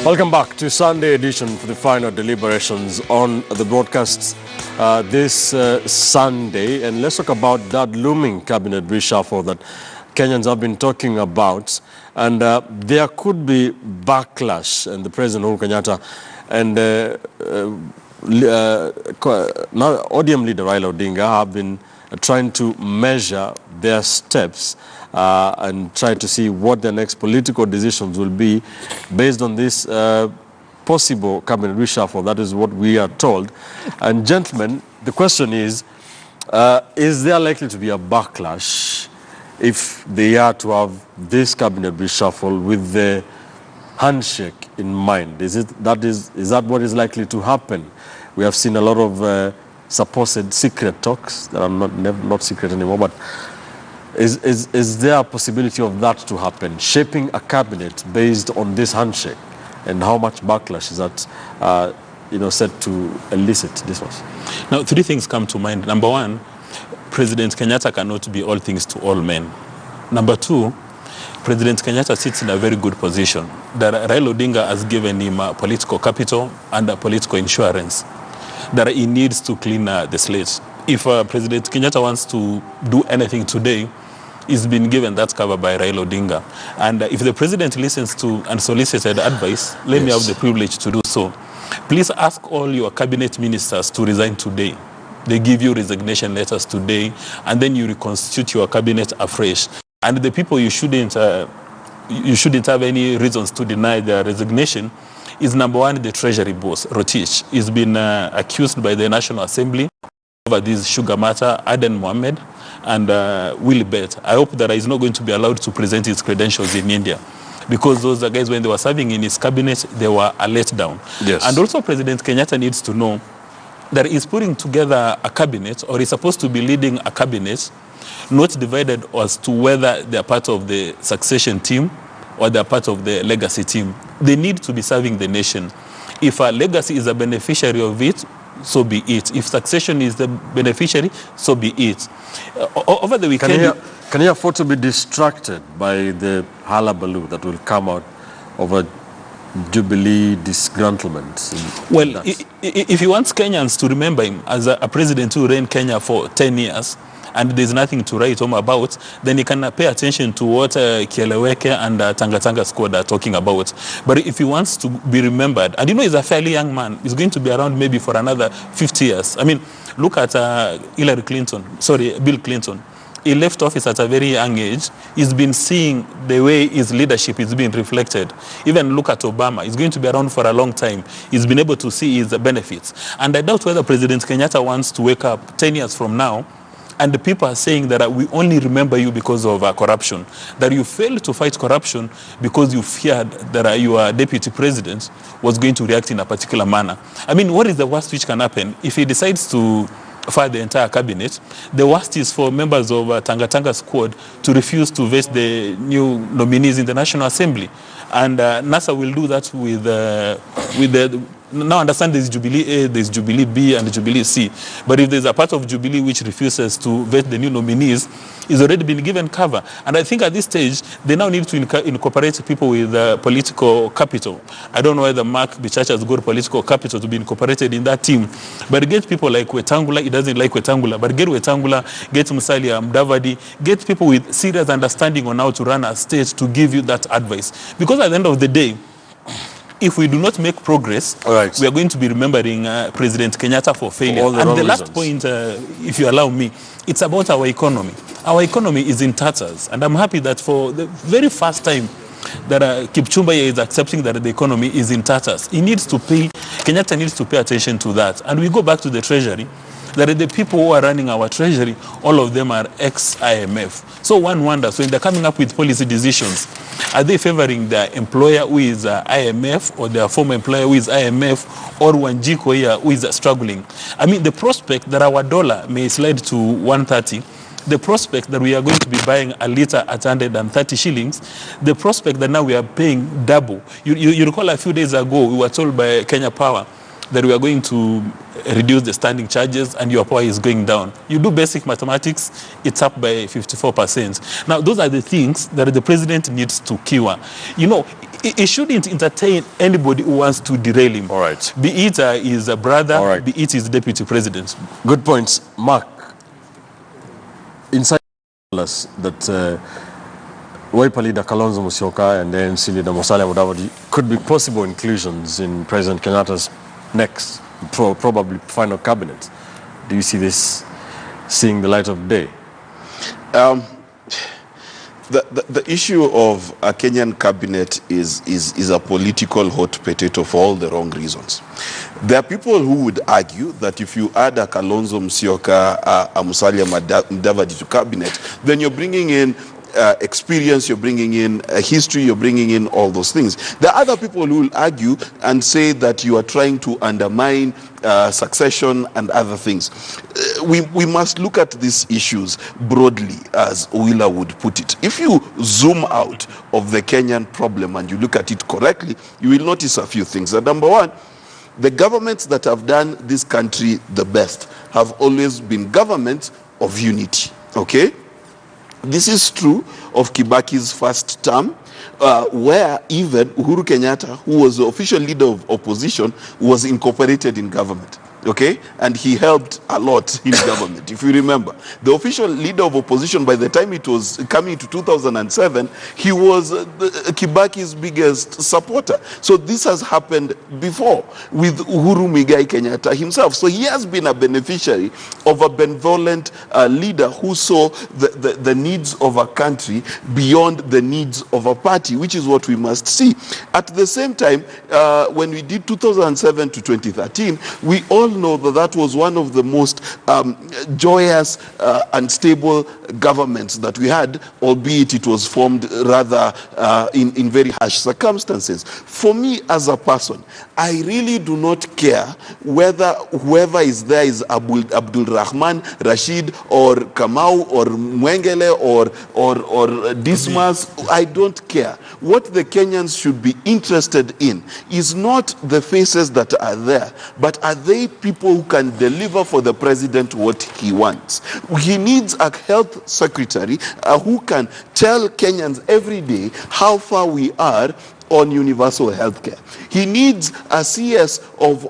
Welcome back to Sunday edition for the final deliberations on the broadcasts this Sunday. And let's talk about that looming cabinet reshuffle that Kenyans have been talking about. And there could be backlash. And the President Uhuru Kenyatta and now ODM leader Raila Odinga have been trying to measure their steps and try to see what their next political decisions will be based on this possible cabinet reshuffle. That is what we are told. And gentlemen, the question is there likely to be a backlash if they are to have this cabinet reshuffle with the handshake in mind? Is that what is likely to happen? We have seen a lot of supposed secret talks that are not secret anymore, but is there a possibility of that to happen, shaping a cabinet based on this handshake? And how much backlash is that set to elicit this one? Now, three things come to mind. Number one, President Kenyatta cannot be all things to all men. Number two, President Kenyatta sits in a very good position. That Raila Odinga has given him political capital and political insurance. That he needs to clean the slate. If President Kenyatta wants to do anything today, he's been given that cover by Raila Odinga. And if the president listens to unsolicited advice, let me have the privilege to do so. Please ask all your cabinet ministers to resign today. They give you resignation letters today, and then you reconstitute your cabinet afresh. And the people you shouldn't have any reasons to deny their resignation is number one, the Treasury boss, Rotich. He's been accused by the National Assembly over this sugar matter, Aden Mohammed and Willie Bett. I hope that he's not going to be allowed to present his credentials in India, because those guys, when they were serving in his cabinet, they were a letdown. Yes. And also President Kenyatta needs to know that he's putting together a cabinet, or he's supposed to be leading a cabinet, not divided as to whether they're part of the succession team or they're part of the legacy team. They need to be serving the nation. If a legacy is a beneficiary of it, so be it. If succession is the beneficiary, so be it. Over the weekend... Can you afford to be distracted by the hullabaloo that will come out over Jubilee disgruntlement? Well, if he wants Kenyans to remember him as a president who ran Kenya for 10 years, and there's nothing to write home about, then he can pay attention to what Kieleweke and Tanga squad are talking about. But if he wants to be remembered, and he's a fairly young man, he's going to be around maybe for another 50 years. I mean, look at Bill Clinton. He left office at a very young age. He's been seeing the way his leadership is being reflected. Even look at Obama. He's going to be around for a long time. He's been able to see his benefits. And I doubt whether President Kenyatta wants to wake up 10 years from now and the people are saying that we only remember you because of corruption, that you failed to fight corruption because you feared that your deputy president was going to react in a particular manner. I mean, what is the worst which can happen? If he decides to fire the entire cabinet, the worst is for members of Tanga squad to refuse to vet the new nominees in the National Assembly. And NASA will do that with the... Now understand there's Jubilee A, there's Jubilee B, and Jubilee C. But if there's a part of Jubilee which refuses to vet the new nominees, it's already been given cover. And I think at this stage, they now need to incorporate people with political capital. I don't know whether Mark Bichacha has got political capital to be incorporated in that team. But get people like Wetangula. He doesn't like Wetangula. But get Wetangula, get Musalia Mudavadi, get people with serious understanding on how to run a state to give you that advice. Because at the end of the day, if we do not make progress, we are going to be remembering President Kenyatta for failure. And the last point, if you allow me, it's about our economy. Our economy is in tatters. And I'm happy that for the very first time that Kipchumba is accepting that the economy is in tatters. Kenyatta needs to pay attention to that. And we go back to the Treasury, that the people who are running our Treasury, all of them are ex-IMF. So one wonders, when they're coming up with policy decisions, are they favoring their employer who is IMF, or their former employer who is IMF, or Wanjiko here who is struggling? I mean, the prospect that our dollar may slide to 130, the prospect that we are going to be buying a liter at 130 shillings, the prospect that now we are paying double. You recall a few days ago, we were told by Kenya Power that we are going to reduce the standing charges and your power is going down. You do basic mathematics, it's up by 54%. Now, those are the things that the president needs to cure. You know, he shouldn't entertain anybody who wants to derail him. All right. Be it his brother, All right. be it his deputy president. Good points. Mark, inside us that Wiper leader Kalonzo Musyoka and the ANC leader Musalia Mudavadi could be possible inclusions in President Kenyatta's next, probably final cabinet. Do you see this seeing the light of day? The issue of a Kenyan cabinet is a political hot potato for all the wrong reasons. There are people who would argue that if you add a Kalonzo Musyoka, a Musalia Mudavadi to cabinet, then you're bringing in experience, you're bringing in history, you're bringing in all those things. There are other people who will argue and say that you are trying to undermine succession and other things. We must look at these issues broadly, as Wheeler would put it. If you zoom out of the Kenyan problem and you look at it correctly, you will notice a few things. Number one, the governments that have done this country the best have always been governments of unity, okay? This is true of Kibaki's first term, where even Uhuru Kenyatta, who was the official leader of opposition, was incorporated in government. Okay, and he helped a lot in government. If you remember, the official leader of opposition, by the time it was coming to 2007, he was Kibaki's biggest supporter. So this has happened before with Uhuru Muigai Kenyatta himself. So he has been a beneficiary of a benevolent leader who saw the needs of a country beyond the needs of a party, which is what we must see. At the same time, when we did 2007 to 2013, we all know that was one of the most joyous and stable governments that we had, albeit it was formed rather in very harsh circumstances. For me as a person, I really do not care whether whoever is there is Abdul Rahman, Rashid, or Kamau, or Mwengele, or Dismas. I don't care. What the Kenyans should be interested in is not the faces that are there, but are they people who can deliver for the president what he wants. He needs a health secretary who can tell Kenyans every day how far we are on universal health care. He needs a CS of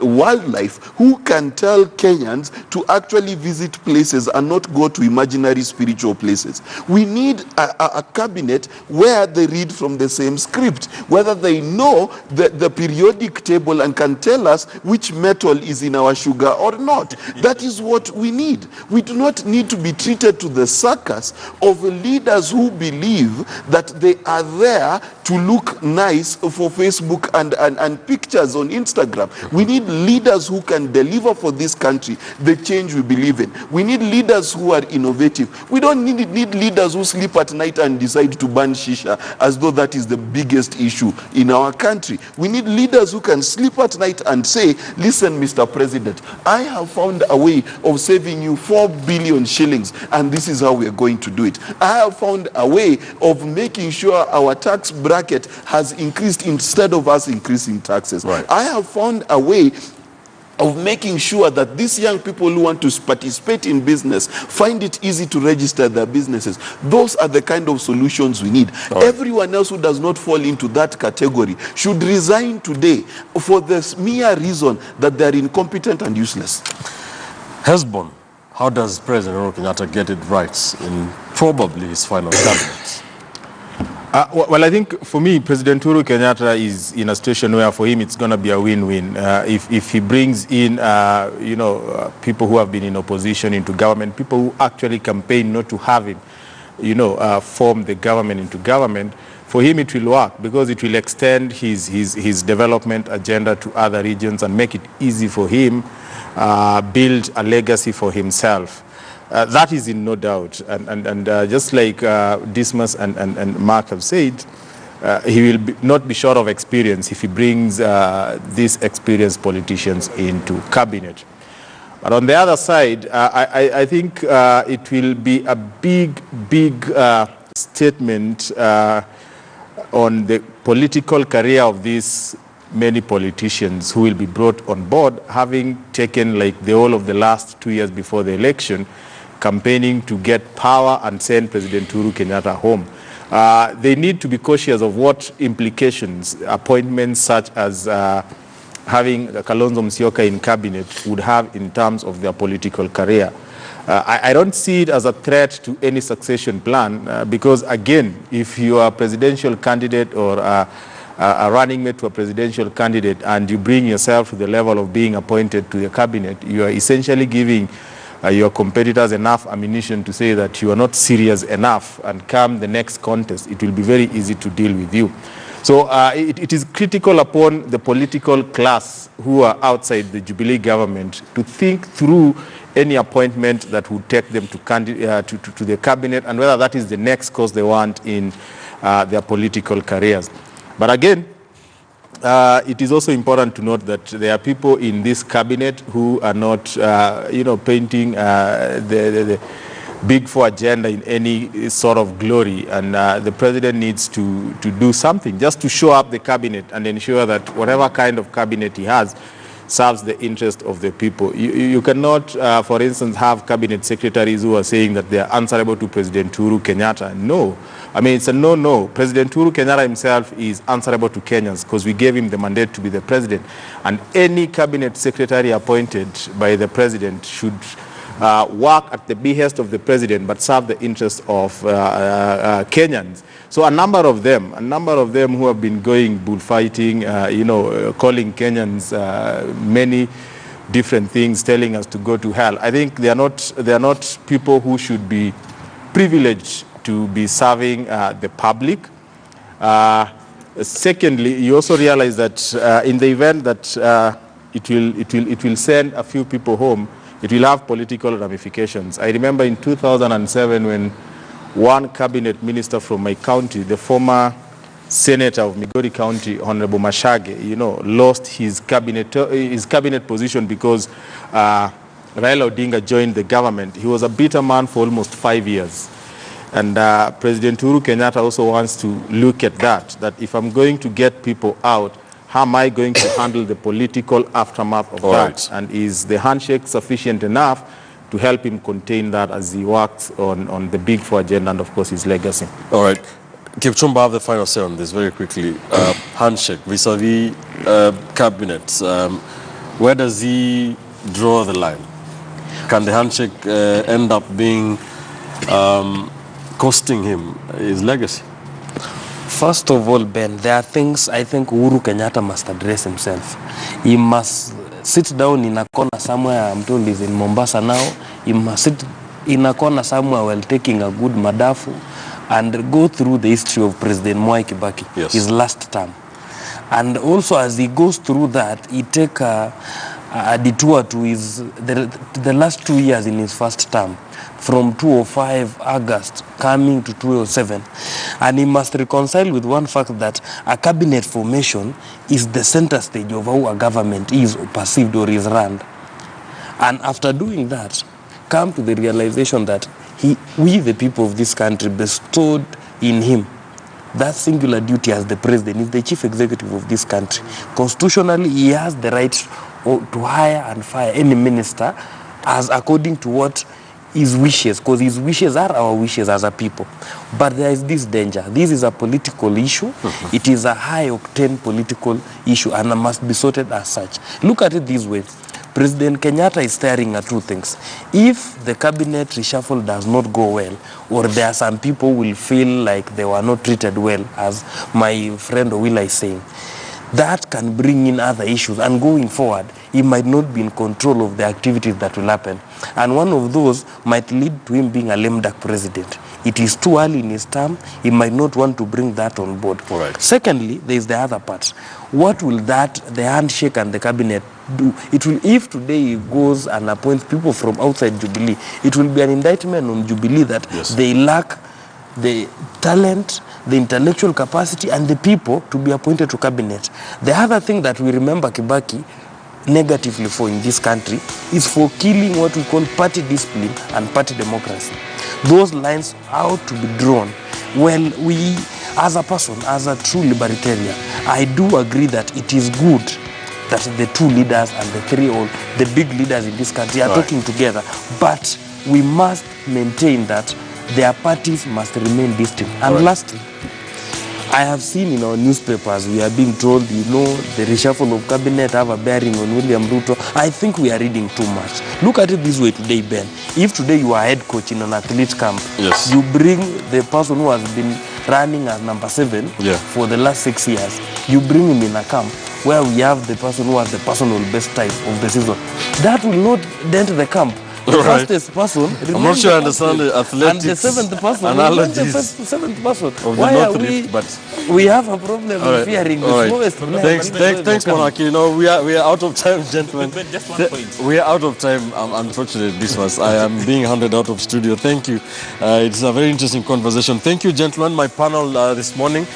wildlife who can tell Kenyans to actually visit places and not go to imaginary spiritual places. We need a cabinet where they read from the same script, whether they know the periodic table and can tell us which metal is in our sugar or not. That is what we need. We do not need to be treated to the circus of leaders who believe that they are there to look nice for Facebook and pictures on Instagram. We need leaders who can deliver for this country the change we believe in. We need leaders who are innovative. We don't need leaders who sleep at night and decide to ban shisha as though that is the biggest issue in our country. We need leaders who can sleep at night and say, listen, Mr. President, I have found a way of saving you 4 billion shillings and this is how we are going to do it. I have found a way of making sure our tax bracket has increased instead of us increasing taxes. Right. I have found a way of making sure that these young people who want to participate in business find it easy to register their businesses. Those are the kind of solutions we need. Right. Everyone else who does not fall into that category should resign today for the mere reason that they are incompetent and useless. Hesbon, how does President Uhuru Kenyatta get it right in probably his final cabinet? Well, I think for me, President Uhuru Kenyatta is in a situation where for him it's going to be a win-win. If he brings in, people who have been in opposition into government, people who actually campaign not to have him, form the government into government, for him it will work because it will extend his development agenda to other regions and make it easy for him build a legacy for himself. That is in no doubt. And just like Dismas and Mark have said, he will not be short of experience if he brings these experienced politicians into cabinet. But on the other side, I think it will be a big statement on the political career of this many politicians who will be brought on board, having taken like the whole of the last 2 years before the election, campaigning to get power and send President Uhuru Kenyatta home. They need to be cautious of what implications appointments such as having Kalonzo Musyoka in cabinet would have in terms of their political career. I don't see it as a threat to any succession plan because, again, if you are a presidential candidate or a running mate to a presidential candidate and you bring yourself to the level of being appointed to the cabinet, you are essentially giving your competitors enough ammunition to say that you are not serious enough, and come the next contest, it will be very easy to deal with you. So it is critical upon the political class who are outside the Jubilee government to think through any appointment that would take them to the cabinet, and whether that is the next course they want in their political careers. But again, it is also important to note that there are people in this cabinet who are not, painting the Big Four agenda in any sort of glory, and the president needs to do something just to show up the cabinet and ensure that whatever kind of cabinet he has serves the interest of the people. You cannot, for instance, have cabinet secretaries who are saying that they are answerable to President Uhuru Kenyatta. No. I mean, it's a no-no. President Uhuru Kenyatta himself is answerable to Kenyans because we gave him the mandate to be the president. And any cabinet secretary appointed by the president should work at the behest of the president but serve the interests of Kenyans. So a number of them who have been going bullfighting, calling Kenyans many different things, telling us to go to hell. I think they are not people who should be privileged to be serving the public. Secondly, you also realize that in the event that it will send a few people home, it will have political ramifications. I remember in 2007 when one cabinet minister from my county, the former senator of Migori County, Honorable Mashage, lost his cabinet position because Raila Odinga joined the government. He was a bitter man for almost 5 years. And President Uhuru Kenyatta also wants to look at that if I'm going to get people out, how am I going to handle the political aftermath of that? Right. And is the handshake sufficient enough to help him contain that as he works on the Big Four agenda and, of course, his legacy? All right. Kipchumba, have the final say on this very quickly. Handshake vis-a-vis cabinets. Where does he draw the line? Can the handshake end up being costing him his legacy? First of all, Ben, there are things I think Uhuru Kenyatta must address himself. He must sit down in a corner somewhere. I'm told he's in Mombasa now. He must sit in a corner somewhere while taking a good madafu and go through the history of President Mwai Kibaki, yes, his last term. And also as he goes through that, he take a detour to the last 2 years in his first term, from 2005 August coming to 2007. And he must reconcile with one fact that a cabinet formation is the center stage of how a government is perceived or is run. And after doing that, come to the realization that we, the people of this country, bestowed in him that singular duty as the president. He's the chief executive of this country. Constitutionally, he has the right to hire and fire any minister as according to what his wishes, because his wishes are our wishes as a people. But there is this danger. This is a political issue. It is a high-octane political issue and must be sorted as such. Look at it this way. President Kenyatta is staring at two things. If the cabinet reshuffle does not go well, or there are some people will feel like they were not treated well, as my friend Owila is saying, that can bring in other issues, and going forward, he might not be in control of the activities that will happen. And one of those might lead to him being a lame duck president. It is too early in his term. He might not want to bring that on board. Right. Secondly, there is the other part. What will the handshake and the cabinet do? It will, if today he goes and appoints people from outside Jubilee, it will be an indictment on Jubilee that yes, they lack the talent, the intellectual capacity, and the people to be appointed to cabinet. The other thing that we remember Kibaki negatively for in this country is for killing what we call party discipline and party democracy. Those lines are to be drawn. Well, we, as a person, as a true libertarian, I do agree that it is good that the two leaders and the big leaders in this country are talking together, but we must maintain that their parties must remain distinct. And lastly, I have seen in our newspapers, we are being told, the reshuffle of cabinet have a bearing on William Ruto. I think we are reading too much. Look at it this way today, Ben. If today you are head coach in an athlete camp, yes, you bring the person who has been running as number 7 for the last 6 years, you bring him in a camp where we have the person who has the personal best time of the season. That will not dent the camp. The fastest person, I'm not sure I understand the athletics and the 7th person, analogies the 7th person. of Why the are North we? Rift, but We have a problem with fearing the slowest player. Thanks, Monarchy. We are out of time, gentlemen. But just one point. We are out of time. Unfortunately, this was I am being handed out of studio. Thank you. It's a very interesting conversation. Thank you, gentlemen. My panel this morning.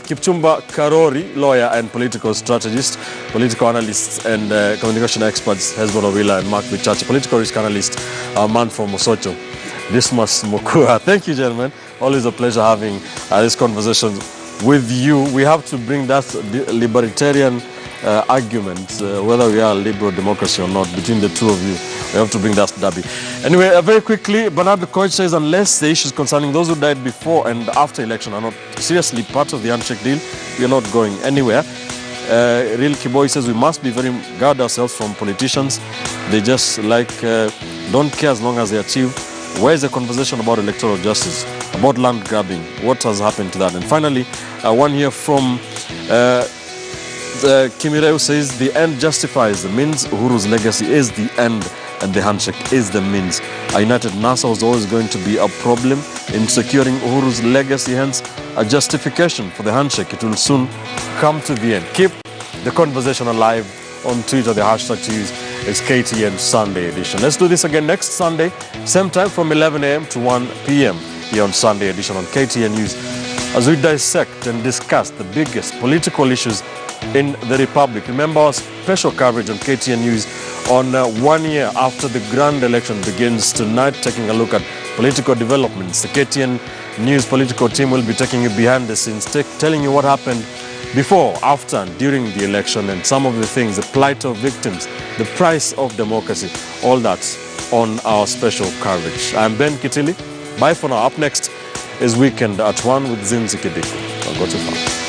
Kipchumba Karori, lawyer and political strategist, political analyst and communication experts, Hezbollah Wila and Mark Bichachi, political risk analyst, man from Mosocho, Dismas Mokua. Thank you, gentlemen. Always a pleasure having this conversation with you. We have to bring that libertarian argument, whether we are a liberal democracy or not, between the two of you. We have to bring that derby. Anyway, very quickly, Bernard Koich says, unless the issues concerning those who died before and after election are not seriously part of the handshake deal, we are not going anywhere. Real Kiboy says we must be guard ourselves from politicians. They just don't care as long as they achieve. Where is the conversation about electoral justice, about land grabbing? What has happened to that? And finally, one here from Kimireu says the end justifies the means. Uhuru's legacy is the end and the handshake is the means. A united NASA was always going to be a problem in securing Uhuru's legacy, hence a justification for the handshake. It will soon come to the end. Keep the conversation alive on Twitter. The hashtag to use is KTN Sunday Edition. Let's do this again next Sunday, same time from 11 a.m. to 1 p.m. here on Sunday Edition on KTN News, as we dissect and discuss the biggest political issues in the Republic. Remember our special coverage on KTN News on 1 year after the grand election begins tonight, taking a look at political developments. The KTN News political team will be taking you behind the scenes, telling you what happened before, after, and during the election, and some of the things, the plight of victims, the price of democracy, all that on our special coverage. I'm Ben Kitili. Bye for now. Up next is Weekend at 1 with Zinzi Kidiko. I'll go to far.